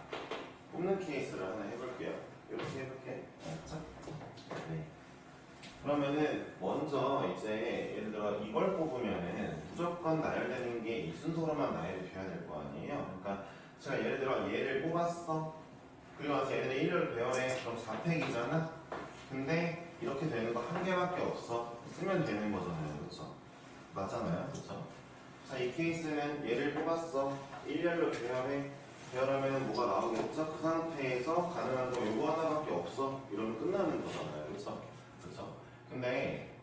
뽑는 케이스를 하나 해볼게요. 이렇게 알았죠? 네. 그러면은 먼저 이제 예를 들어 이걸 뽑으면은 무조건 나열되는 게 이 순서로만 나열이 돼야 될 거 아니에요. 그러니까 제가 예를 들어 얘를 뽑았어. 그리고 나서 얘네들 1을 배열해. 그럼 4팩이잖아. 근데 이렇게 되는 거 한 개밖에 없어. 쓰면 되는 거잖아요. 그렇죠? 맞잖아요. 그렇죠? 자, 이 케이스는 얘를 뽑았어. 1열로 배열해. 배열하면 뭐가 나오겠죠? 그 상태에서 가능한 거 요거 하나밖에 없어. 이러면 끝나는 거잖아요. 그렇죠? 그렇죠? 근데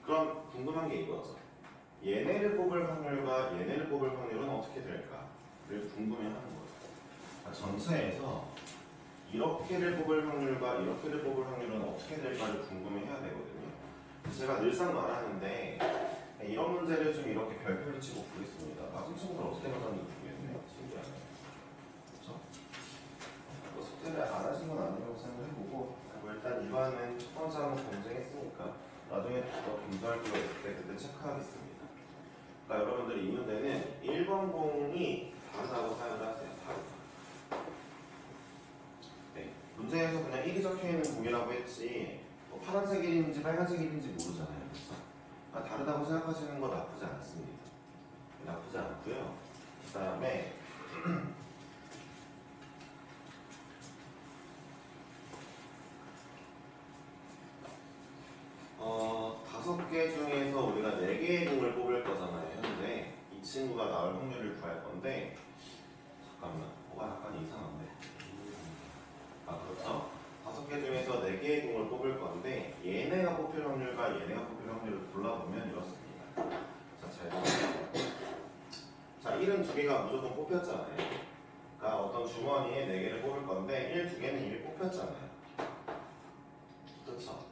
그럼 궁금한 게 이거죠. 얘네를 뽑을 확률과 얘네를 뽑을 확률은 어떻게 될까?를 궁금해하는 거죠. 자, 전체에서 이렇게를 뽑을 확률과 이렇게를 뽑을 확률은 어떻게 될까를 궁금해해야 되거든요. 제가 늘상 말하는데 이런 문제를 좀 이렇게 별표를 치고 보겠습니다. 나중 친구들 어떻게 나가는지 모르겠네요. 신기하네. 그렇죠? 뭐 숙제를 안 하신 건 아니라고 생각해보고 뭐 일단 이반은 첫 번째 한번 검증했으니까 나중에 더 검증할 필요가 있을 때 그때 체크하겠습니다. 그러니까 여러분들이 이 문제는 1번 공이 다르다고 사용을 하세요. 다르다. 네. 문제에서 그냥 1이 적혀있는 공이라고 했지 뭐 파란색 1인지 빨간색 1인지 모르잖아요. 그렇죠? 그러니까 다르다고 생각하시는 거 나쁘지 않습니다. 나쁘지 않고요. 그 다음에 다섯 개 중에서 우리가 4개의 공을 뽑을 거잖아요. 현재 이 친구가 나올 확률을 구할 건데 잠깐만, 뭐가 약간 이상한데. 아, 그렇죠. 5개 중에서 4개의 공을 뽑을 건데 얘네가 뽑힐 확률과 얘네가 뽑힐 확률을 골라보면 이렇습니다. 자, 잘 보세요. 자, 1은 2개가 무조건 뽑혔잖아요. 그러니까 어떤 주머니에 4개를 뽑을 건데 1, 2개는 이미 뽑혔잖아요. 그렇죠?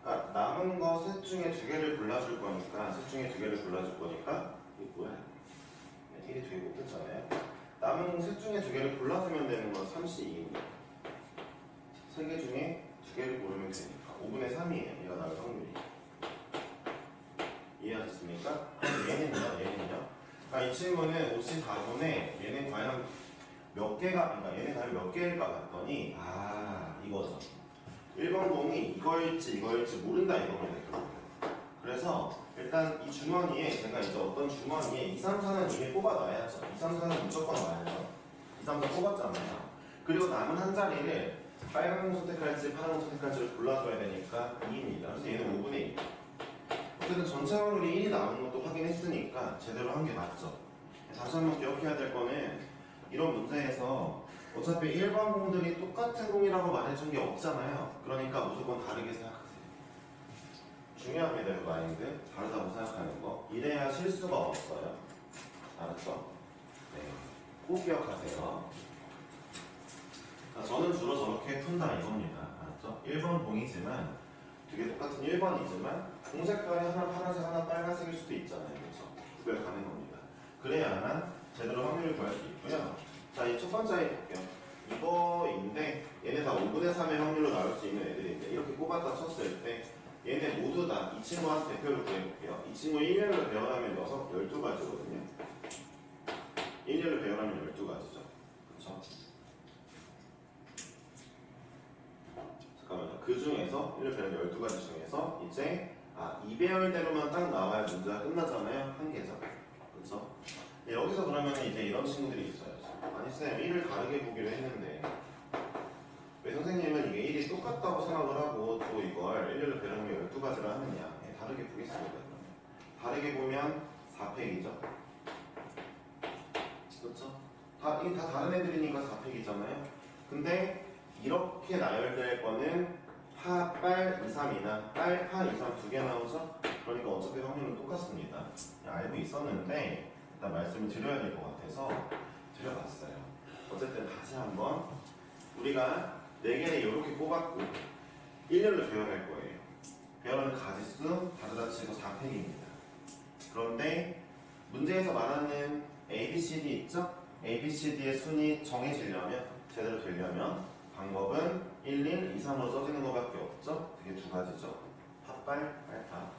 그러니까 남은 거 셋 중에 2개를 골라줄 거니까 이게 뭐야? 1이 2개 뽑혔잖아요. 남은 셋 중에 2개를 골라주면 되는 건 3C2입니다. 3개 중에 2개를 고르면 되니까 5분의 3이에요. 얘가 나올 확률이. 이해하셨습니까? 얘는요? 그러니까 이 친구는 54분에 얘는 과연 몇 개가, 그러니까 얘는 과연 몇 개일까 봤더니 이거죠. 1번 공이 이거일지 모른다 이겁니다. 그래서 일단 이 주머니에 제가 이제 어떤 주머니에 2, 3, 4는 이미 뽑아놔야죠. 2, 3, 4는 무조건 와야죠. 2, 3, 4 뽑았잖아요. 그리고 남은 한 자리를 빨간 공 선택할지 파란 공 선택할지를 골라줘야 되니까 2입니다. 그래서 얘는 5분의 2. 어쨌든 전체 확률이 1이 나오는 것도 확인했으니까 제대로 한 게 맞죠. 다시 한번 기억해야 될 거는 이런 문제에서 어차피 1번 공들이 똑같은 공이라고 말해준 게 없잖아요. 그러니까 무조건 다르게 생각하세요. 중요합니다. 그 마인드. 다르다고 생각하는 거. 이래야 실수가 없어요. 알았죠? 네. 꼭 기억하세요. 저는 주로 저렇게 푼다 이겁니다. 알았죠? 1번 공이지만 되게 똑같은 1번이지만 공색깔이 하나 파란색 하나 빨간색일 수도 있잖아요. 그렇죠? 구별 가는 겁니다. 그래야만 제대로 확률을 구할 수 있고요. 자, 이 첫 번째 해볼게요. 이거인데 얘네 다 5분의 3의 확률로 나올 수 있는 애들인데 이렇게 뽑았다 쳤을 때 얘네 모두 다 이 친구한테 대표를 구해볼게요. 이 친구 1열로 배열하면 12가지거든요. 1열로 배열하면 12가지죠. 그렇죠? 잠깐만요. 그 중에서 1열 배열 12가지 중에서 이제 2배열대로만 딱 나와야 문제가 끝나잖아요. 한 개죠. 그렇죠? 네, 여기서 그러면 이제 이런 친구들이 있어요. 아니 쌤 1을 다르게 보기로 했는데 왜 선생님은 이게 1이 똑같다고 생각을 하고 또 이걸 1렬로 배열하면 12가지를 하느냐. 네, 다르게 보겠습니다. 다르게 보면 4팩이죠. 그렇죠? 이게 다 다른 애들이니까 4팩이잖아요. 근데 이렇게 나열될 거는 파, 빨, 2, 3이나 빨, 파, 2, 3 두 개 나오죠? 그러니까 어차피 확률은 똑같습니다. 알고 있었는데 일단 말씀을 드려야 될 것 같아서 드려봤어요. 어쨌든 다시 한번 우리가 4개를 이렇게 뽑았고 1열로 배열할 거예요. 배열하는 가지수 다르다 치고 4팩입니다. 그런데 문제에서 말하는 A, B, C, D 있죠? A, B, C, D의 순위 정해지려면 제대로 되려면 방법은 1, 1, 2, 3으로 써지는 것밖에 없죠? 그게 두 가지죠. 팥발, 빨파.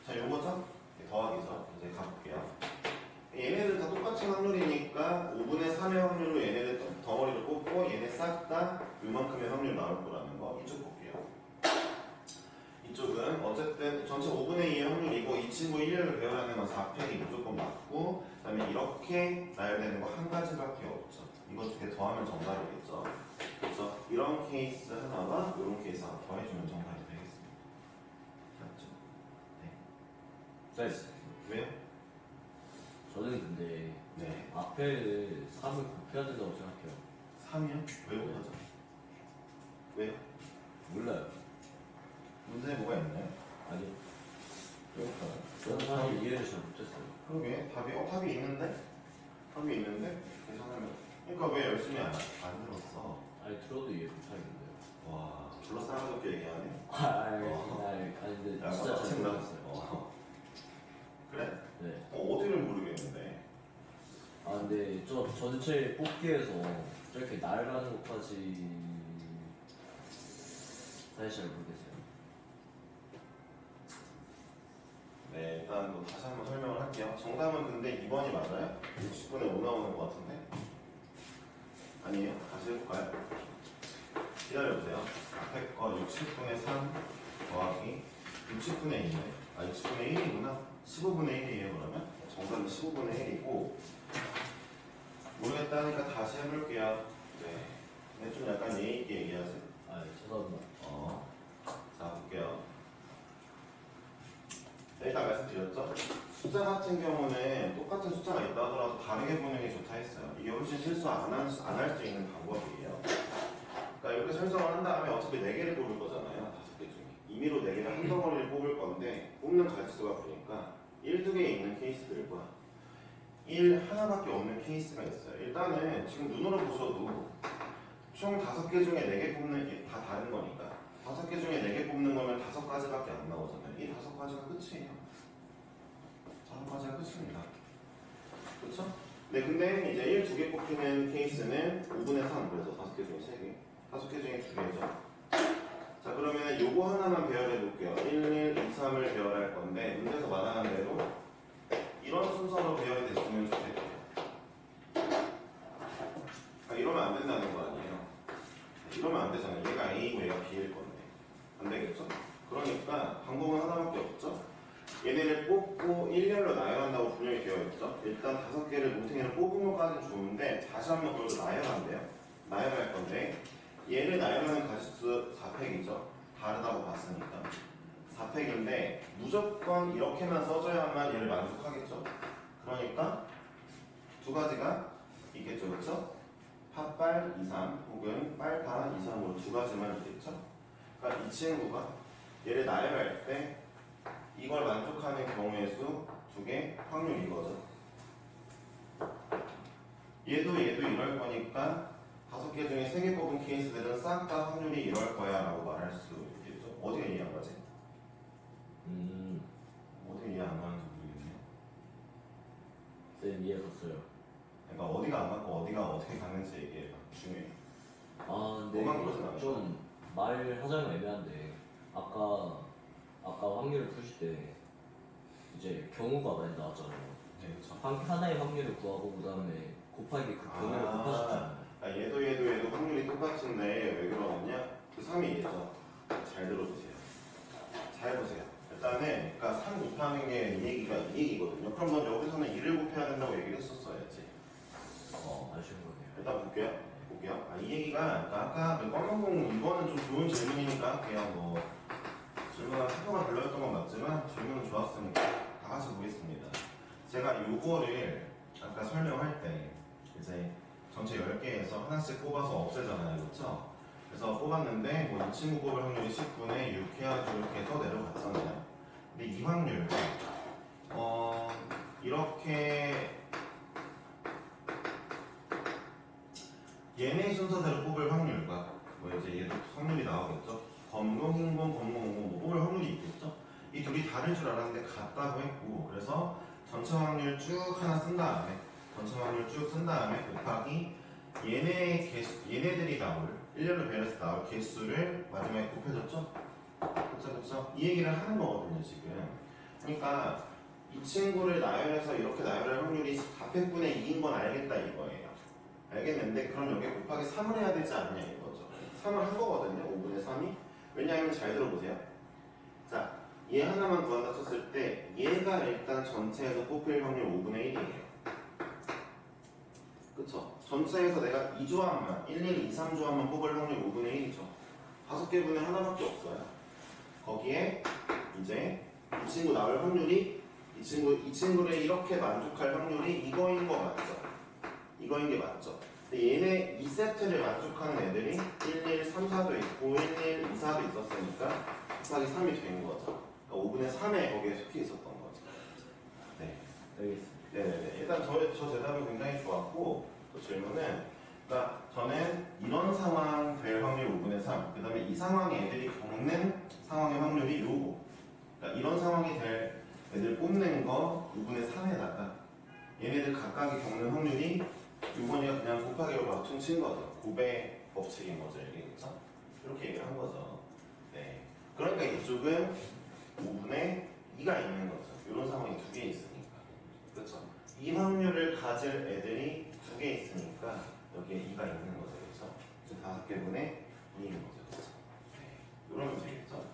자, 요거죠? 더하기죠. 이제 가볼게요. 얘네들 다 똑같은 확률이니까 5분의 3의 확률로 얘네들 덩어리를 뽑고 얘네 싹 다 요만큼의 확률 나올 거라는 거. 이쪽 볼게요. 이쪽은 어쨌든 전체 5분의 2의 확률이고 이 친구 1렬을 배열하는 건 4팩이 무조건 맞고 그 다음에 이렇게 나열되는 거 한 가지밖에 없죠. 이거 두 개 더하면 정답이겠죠. 그래서 이런 케이스 하나와 이런 케이스 하나 더해주면 정답이 되겠습니다. 맞죠? 네. 왜요? 저는 근데 네. 앞에 3을 곱해야 된다고 생각해요. 3이요? 왜 못하죠? 왜요? 몰라요. 문제에 뭐가 있나요? 아니, 그러니까 저는 사실 이해를 잘 못했어요. 그러게 답이 있는데? 답이 있는데? 계산하면 그러니까 왜 열심히 안 들었어? 아니, 들어도 이해 못하겠는데요. 와 둘러싸가지고 얘기하네? 아니, 근데 야, 진짜 잘 맞힌다. 모르겠어요. 그래? 네. 어디를 모르겠는데 아, 근데 저 전체 뽑기에서 저렇게 날가는 것까지 사실 잘 모르겠어요. 네 일단 뭐 다시 한번 설명을 할게요. 정답은 근데 2번이 맞아요? 60분의 5 나오는 것 같은데? 아니에요? 다시 해볼까요? 기다려보세요. 앞에 거 60분의 3 더하기 60분의 2네. 아 60분의 1이구나. 15분의 1이에요 그러면? 정답은 15분의 1이고 모르겠다 하니까 다시 해볼게요. 네. 근데 좀 약간 예의 있게 얘기하세요. 아, 죄송합니다. 자 볼게요. 네, 일단 말씀드렸죠? 숫자 같은 경우는 똑같은 숫자가 있다 하더라도 다르게 보는 게 좋다 했어요. 이게 훨씬 실수 안 할 수 있는 방법이에요. 그러니까 이렇게 설정을 한 다음에 어차피 4개를 뽑을 거잖아요. 5개 중에. 임의로 4개를 한 덩어리를 뽑을 건데 뽑는 가지수가 보니까 1, 2개 있는 케이스들과 1 하나밖에 없는 케이스가 있어요. 일단은 지금 눈으로 보셔도 총 5개 중에 4개 뽑는 게 다 다른 거니까 5개 중에 4개 뽑는 거면 5가지밖에 안 나오잖아요. 이 5가지가 끝이에요. 5가지가 끝입니다. 그렇죠? 네, 근데 이제 1, 2개 뽑히는 케이스는 5분의 3, 그래서 5개 중에 3개, 5개 중에 2개죠. 자, 그러면 요거 하나만 배열해 볼게요. 1, 1, 2, 3을 배열할 건데 문제에서 말하는 대로 이런 순서로 배열이 됐으면 좋겠대요. 이러면 안 된다는 거 아니에요. 이러면 안 되잖아요. 얘가 A고 얘가 B일 건데 안 되겠죠? 그러니까 방법은 하나밖에 없죠. 얘네를 뽑고 1렬로 나열한다고 분명히 되어 있죠. 일단 5개를 뭉탱이를 뽑은 것까지는 좋은데 다시 한번 그걸 나열한대요. 나열할 건데 얘를 나열하는 가지수 4팩이죠. 다르다고 봤으니까 4팩인데 무조건 이렇게만 써줘야만 얘를 만족하겠죠. 그러니까 두 가지가 있겠죠. 그렇죠? 팥발 2, 3 혹은 빨파 2, 3으로 두 가지만 있겠죠. 그러니까 이 친구가 얘를 나열할 때 이걸 만족하는 경우의 수 2개 확률 이거죠. 얘도 이럴 거니까 5개 중에 3개 뽑은 케이스들은 싹 다 확률이 이럴 거야 라고 말할 수 있겠죠. 어디가 이해 안 가지? 어디가 이해 안 가는지 모르겠네요. 쌤 이해 갔어요. 그러니까 어디가 안 맞고 어디가 어떻게 가는지 얘기해봐. 중요해. 아, 근데 뭐가 그러진 않죠? 좀 말하자면 애매한데 아까 확률을 푸실 때 이제 경우가 많이 나왔잖아요. 네, 그렇죠. 하나의 확률을 구하고 그 다음에 곱하기 그 경우를 아. 곱하셨잖아요. 얘도 확률이 똑같은데 왜 그러느냐? 그 3이 얘죠. 잘 들어주세요. 잘 보세요. 일단은 그러니까 3 곱하는 게 이 얘기가 이 얘기거든요. 그럼 넌 여기서는 2를 곱해야 된다고 얘기를 했었어야지. 아쉬운 거네요. 일단 볼게요. 이 얘기가 아까 그 껌껌공 이거는 좀 좋은 질문이니까 그냥 뭐 질문한 태도가 별로였던 건 맞지만 질문은 좋았으니까 다 같이 보겠습니다. 제가 요거를 아까 설명할 때 이제 전체 10개에서 하나씩 뽑아서 없애잖아요. 그렇죠? 그래서 뽑았는데 뭐 이 친구 뽑을 확률이 10분의 6 해가지고 이렇게 해서 내려갔잖아요. 근데 이 확률 이렇게 얘네 순서대로 뽑을 확률과 뭐 이제 얘도 확률이 나오겠죠. 검공, 흰공, 검공, 홍공 뭐 뽑을 확률이 있겠죠. 이 둘이 다를 줄 알았는데 같다고 했고 그래서 전체 확률 쭉 하나 쓴 다음에 곱하기 얘네들이 나올 일렬로 배열해서 나올 개수를 마지막에 곱해줬죠? 그쵸? 이 얘기를 하는 거거든요 지금. 그러니까 이 친구를 나열해서 이렇게 나열할 확률이 400분의 2인 건 알겠다 이거예요. 알겠는데 그럼 여기에 곱하기 3을 해야 되지 않냐 이거죠. 3을 한 거거든요 5분의 3이. 왜냐하면 잘 들어보세요. 자, 얘 하나만 구한다 쳤을 때 얘가 일단 전체에서 뽑힐 확률 5분의 1이에요. 그쵸? 전체에서 내가 2조합만 1, 2, 3조합만 뽑을 확률 5분의 1이죠. 5개 분의 하나밖에 없어요. 거기에 이제 이 친구 나올 확률이 이 친구를 이렇게 만족할 확률이 이거인 거 맞죠? 이거인 게 맞죠? 근데 얘네 이 세트를 만족하는 애들이 1, 1, 3, 4도 있고 1, 1, 2, 4도 있었으니까 곱하기 3이 된 거죠. 그러니까 5분의 3에 거기에 속해 있었던 거죠. 네. 알겠습니다. 네네네. 일단 저 대답은 굉장히 좋았고 또 질문은 그러니까 저는 이런 상황 될 확률 5분의 3 그 다음에 이 상황에 애들이 겪는 상황의 확률이 요거 그러니까 이런 상황이 될 애들 뽑는 거 5분의 3에다가 얘네들 각각이 겪는 확률이 요거니까 그냥 곱하기로 맞춤 친 거죠. 곱의 법칙인 거죠. 이게 그쵸? 이렇게 얘기를 한 거죠. 네. 그러니까 이쪽은 5분의 2가 있는 거죠. 이런 상황이 두 개 있으니까. 그쵸? 이 확률을 가질 애들이 두 개 있으니까 여기에 2가 있는 거죠. 그쵸? 5개 분의 2인 거죠. 그쵸? 네. 이러면 되겠죠?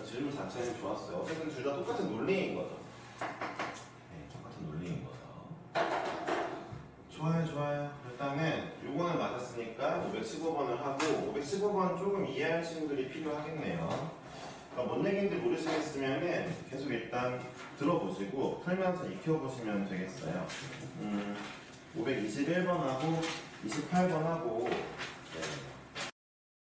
질문 자체는 좋았어요. 어쨌든 둘 다 똑같은 논리인 거죠. 네, 똑같은 논리인 거죠. 좋아요. 일단은 요거는 맞았으니까 515번을 하고 515번 조금 이해할 친구들이 필요하겠네요. 그러니까 뭔 얘기인지 모르시겠으면은 계속 일단 들어보시고 풀면서 익혀보시면 되겠어요. 521번하고 28번하고